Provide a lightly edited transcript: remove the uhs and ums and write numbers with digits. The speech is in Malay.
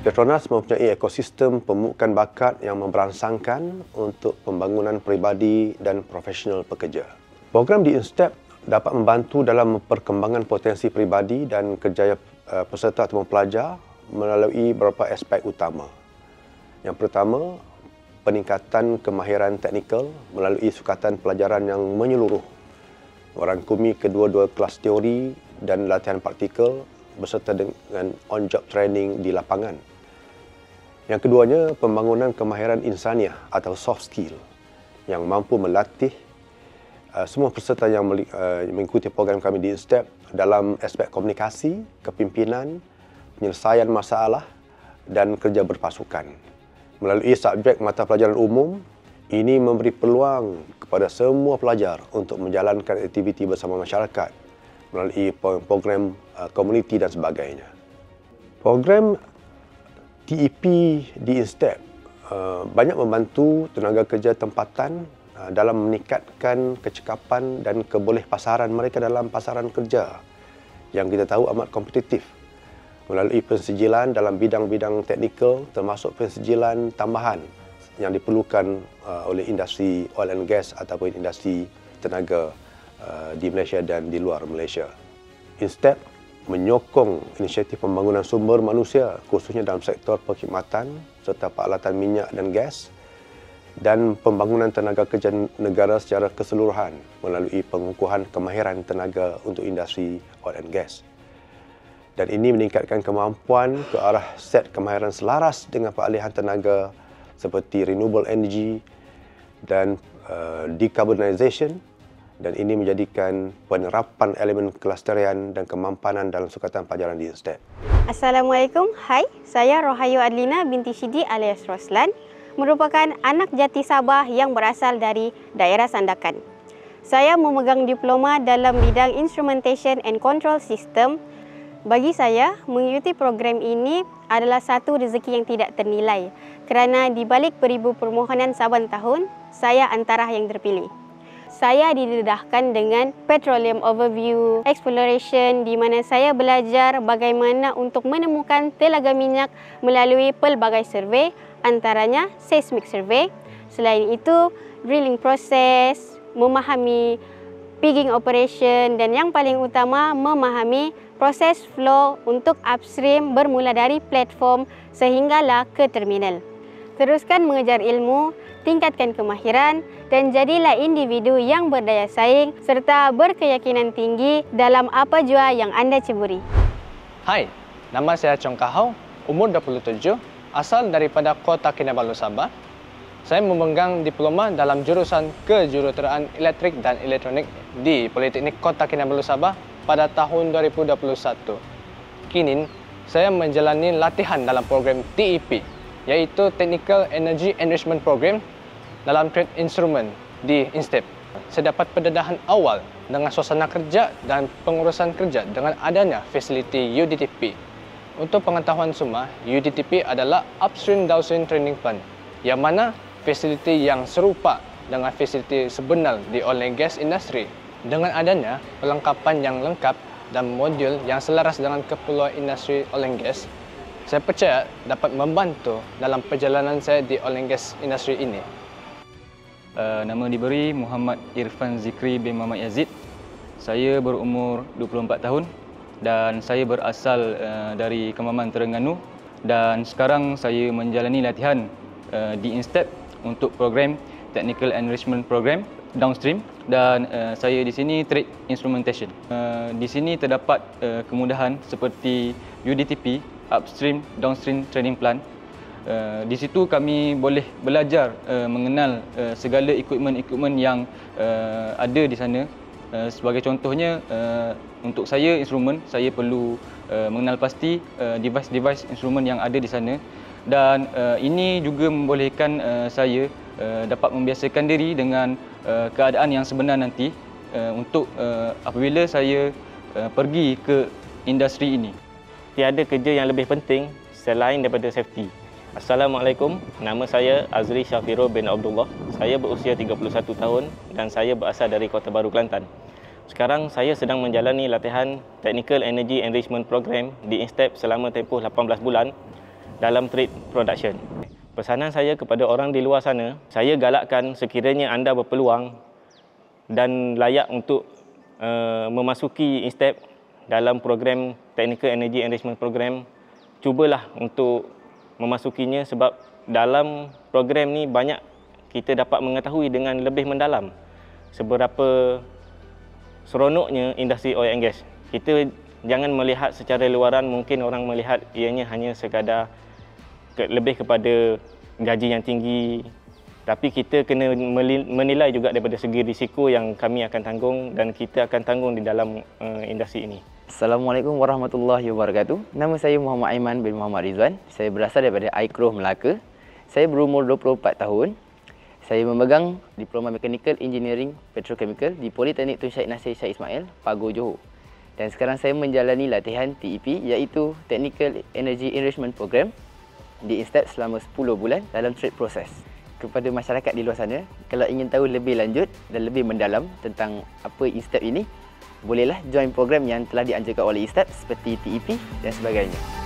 Petronas mempunyai ekosistem pemukaan bakat yang memberangsangkan untuk pembangunan peribadi dan profesional pekerja. Program di INSTEP dapat membantu dalam perkembangan potensi peribadi dan kerjaya peserta atau pelajar melalui beberapa aspek utama. Yang pertama, peningkatan kemahiran teknikal melalui sukatan pelajaran yang menyeluruh, merangkumi kedua-dua kelas teori dan latihan praktikal beserta dengan on-job training di lapangan. Yang keduanya, pembangunan kemahiran insaniah atau soft skill yang mampu melatih semua peserta yang mengikuti program kami di INSTEP dalam aspek komunikasi, kepimpinan, penyelesaian masalah dan kerja berpasukan. Melalui subjek mata pelajaran umum, ini memberi peluang kepada semua pelajar untuk menjalankan aktiviti bersama masyarakat melalui program komuniti dan sebagainya. Program TEP di INSTEP banyak membantu tenaga kerja tempatan dalam meningkatkan kecekapan dan kebolehpasaran mereka dalam pasaran kerja yang kita tahu amat kompetitif melalui pensijilan dalam bidang-bidang teknikal termasuk pensijilan tambahan yang diperlukan oleh industri oil and gas ataupun industri tenaga di Malaysia dan di luar Malaysia. INSTEP menyokong inisiatif pembangunan sumber manusia khususnya dalam sektor perkhidmatan serta peralatan minyak dan gas dan pembangunan tenaga kerja negara secara keseluruhan melalui pengukuhan kemahiran tenaga untuk industri oil and gas. Dan ini meningkatkan kemampuan ke arah set kemahiran selaras dengan peralihan tenaga seperti renewable energy dan decarbonisation, dan ini menjadikan penerapan elemen kelasterian dan kemampanan dalam sukatan pelajaran di INSTEP. Assalamualaikum, hai, saya Rohayu Adlina binti Syidi alias Roslan, merupakan anak jati Sabah yang berasal dari daerah Sandakan. Saya memegang diploma dalam bidang Instrumentation and Control System. Bagi saya, mengikuti program ini adalah satu rezeki yang tidak ternilai kerana di balik beribu permohonan saban tahun, saya antara yang terpilih. Saya didedahkan dengan Petroleum Overview Exploration di mana saya belajar bagaimana untuk menemukan telaga minyak melalui pelbagai survey, antaranya seismic survey. Selain itu, drilling proses, memahami pigging operation dan yang paling utama memahami proses flow untuk upstream bermula dari platform sehinggalah ke terminal. Teruskan mengejar ilmu, tingkatkan kemahiran dan jadilah individu yang berdaya saing serta berkeyakinan tinggi dalam apa jua yang anda ceburi. Hai, nama saya Chong Kahau, umur 27, asal daripada Kota Kinabalu, Sabah. Saya memegang diploma dalam jurusan kejuruteraan elektrik dan elektronik di Politeknik Kota Kinabalu, Sabah pada tahun 2021. Kini, saya menjalani latihan dalam program TEP, iaitu Technical Energy Enrichment Program dalam trade instrument di INSTEP. Saya dapat pendedahan awal dengan suasana kerja dan pengurusan kerja dengan adanya fasiliti UDTP. Untuk pengetahuan semua, UDTP adalah Upstream Downstream Training Plan, yang mana fasiliti yang serupa dengan fasiliti sebenar di oil and gas industry. Dengan adanya perlengkapan yang lengkap dan modul yang selaras dengan keperluan industri oil and gas, saya percaya dapat membantu dalam perjalanan saya di oil and gas industri ini. Nama diberi Muhammad Irfan Zikri bin Muhammad Yazid. Saya berumur 24 tahun dan saya berasal dari Kemaman Terengganu dan sekarang saya menjalani latihan di INSTEP untuk program Technical Enrichment Program Downstream dan saya di sini Trade Instrumentation. Di sini terdapat kemudahan seperti UDTP, Upstream Downstream Training Plan. Di situ kami boleh belajar mengenal segala equipment yang ada di sana. Sebagai contohnya, untuk saya instrumen, saya perlu mengenal pasti device instrumen yang ada di sana, dan ini juga membolehkan saya dapat membiasakan diri dengan keadaan yang sebenar nanti untuk apabila saya pergi ke industri ini. Tiada kerja yang lebih penting selain daripada safety. Assalamualaikum, nama saya Azri Syafiro bin Abdullah. Saya berusia 31 tahun dan saya berasal dari Kota Baru, Kelantan. Sekarang saya sedang menjalani latihan Technical Energy Enrichment Program di INSTEP selama tempoh 18 bulan. dalam trade production. Pesanan saya kepada orang di luar sana, saya galakkan sekiranya anda berpeluang dan layak untuk memasuki INSTEP dalam program Technical Energy Enrichment Program, cubalah untuk memasukinya sebab dalam program ni banyak kita dapat mengetahui dengan lebih mendalam seberapa seronoknya industri oil and gas. Kita jangan melihat secara luaran, mungkin orang melihat ianya hanya sekadar lebih kepada gaji yang tinggi, tapi kita kena menilai juga daripada segi risiko yang kami akan tanggung dan kita akan tanggung di dalam industri ini. Assalamualaikum warahmatullahi wabarakatuh. Nama saya Muhammad Aiman bin Muhammad Rizwan. Saya berasal daripada Aikroh, Melaka. Saya berumur 24 tahun. Saya memegang Diploma Mechanical Engineering Petrochemical di Politeknik Tun Syed Nasir Shah Ismail, Pago, Johor. Dan sekarang saya menjalani latihan TEP iaitu Technical Energy Enrichment Program di INSTEP selama 10 bulan dalam trade process. Kepada masyarakat di luar sana, kalau ingin tahu lebih lanjut dan lebih mendalam tentang apa INSTEP ini, bolehlah join program yang telah dianjurkan oleh INSTEP seperti TEP dan sebagainya.